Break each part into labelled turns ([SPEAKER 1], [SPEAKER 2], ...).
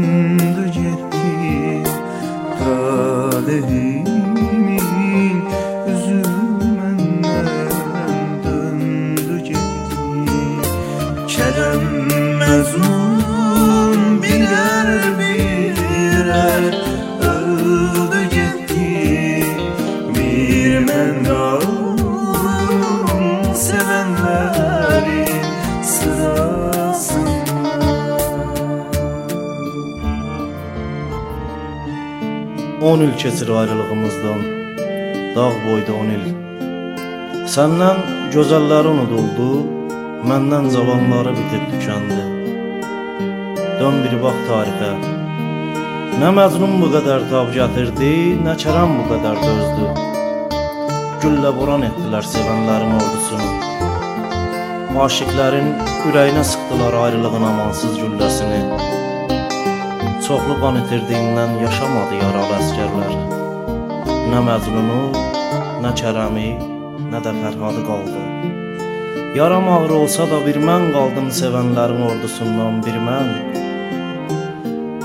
[SPEAKER 1] döndü gitti. Talehimin üzü menden döndü gitti. Kerem Mecnun birer birer öldü gitti. Bir men kaldım sevenlerin sırasında.
[SPEAKER 2] 10 il keçir ayrılığımızdan, dağ boyda 10 il. Səndən gözəlləri unuduldu, məndən cavanları bitib tükendi. Dön bir bax tarixə. Nə Məcnun bu qədər tab gətirdi, nə Kərəm bu qədər dözdü. Güllə boran etdilər sevənlərin ordusunu. Aşıqlərin ürəyinə sıxdılar ayrılığın amansız gülləsini. Çoxlu qan itirdiyindən yaşamadı yaralı əskərlər. Nə Məcnunu, nə Kərəmi, nə də Fərhadı qaldı. Yaram ağrı olsa da bir mən qaldım sevənlərin ordusundan bir mən.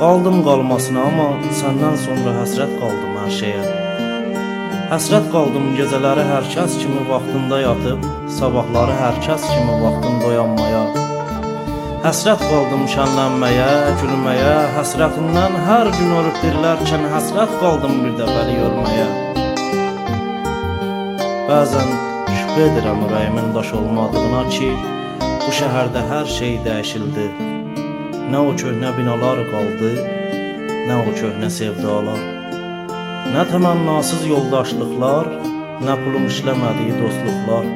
[SPEAKER 2] Qaldım qalmasına, amma səndən sonra həsrət qaldım hər şeyə. Həsrət qaldım gecələri hər kəs kimi vaxtında yatıb, sabahları hər kəs kimi vaxtında oyanmaya. Həsrət qaldım şənlənməyə, gülməyə, həsrətindən hər gün ölüb dirilərkən həsrət qaldım bir dəfəli görməyə. Bəzən şübhə edirəm ürəyimin daş olmadığına ki, bu şəhərdə hər şey dəyişildi. Nə o köhnə binalar qaldı, nə o köhnə sevdalar. Nə təmənnasız yoldaşlıqlar, nə pulun işləmədiyi dostluqlar.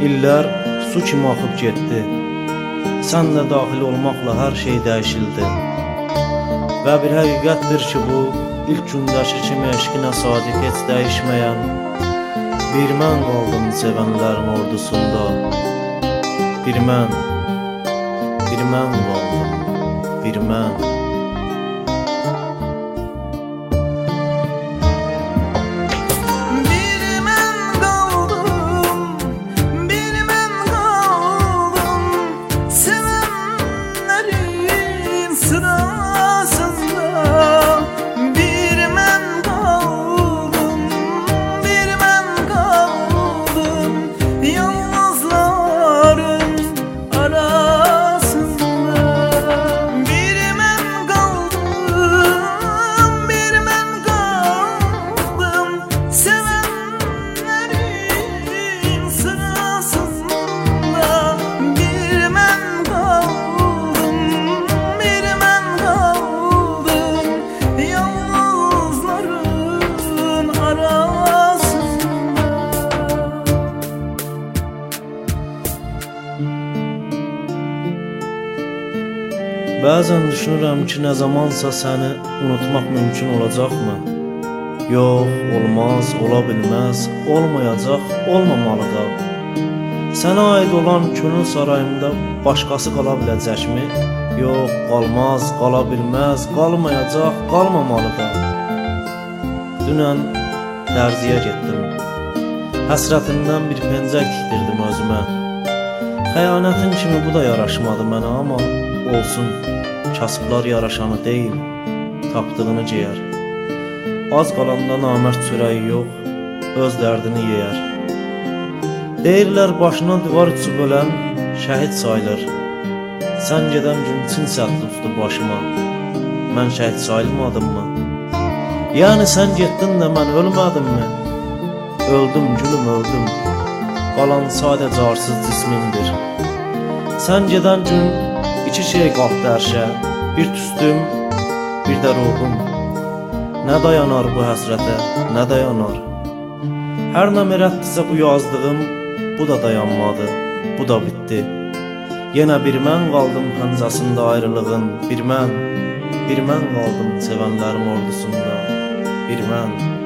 [SPEAKER 2] İllər su kimi axıb getdi. Sən də daxil olmaqla hər şey dəyişildi. Və bir həqiqətdir ki, bu ilk gündəki kimi eşqinə sadiq heç dəyişməyən bir mən qaldım sevənlərin ordusunda. Bir mən qaldım, bir mən. Bəzən düşünürəm ki, nə zamansa səni unutmaq mümkün olacaqmı? Yox, olmaz, ola bilməz, olmayacaq, olmamalı da. Sənə aid olan könül sarayımda başqası qala biləcəkmi? Yox, qalmaz, qala bilməz, qalmayacaq, qalmamalı da. Dünən dərziyə getdim. Həsrətimdən bir pencək tikdirdim özümə. Xəyanətin kimi bu da yaraşmadı mənə, amma olsun, kasıblar yaraşanı deyil, tapdığını geyər. Az qalanda namərd çörəyi yox, öz dərdini yeyər. Deyirlər başına divar uçub ölən şəhid sayılır. Sən gedən gün Çin səhv tutdu başıma, mən şəhid sayılmadımmı? Yəni sən getdin də mən ölmədimmi? Öldüm gülüm, öldüm, qalan sadəcə arsız cismimdir. Sən gedən gün İki şey qalxdı ərşə, bir tüstüm, bir də ruhum. Nə dayanar bu həsrətə, nə dayanar? Hər nə mərətdirsə bu yazdığım, bu da dayanmadı, bu da bitdi. Yenə bir mən qaldım pəncəsində ayrılığın, bir mən qaldım sevənlərim ordusunda, bir mən.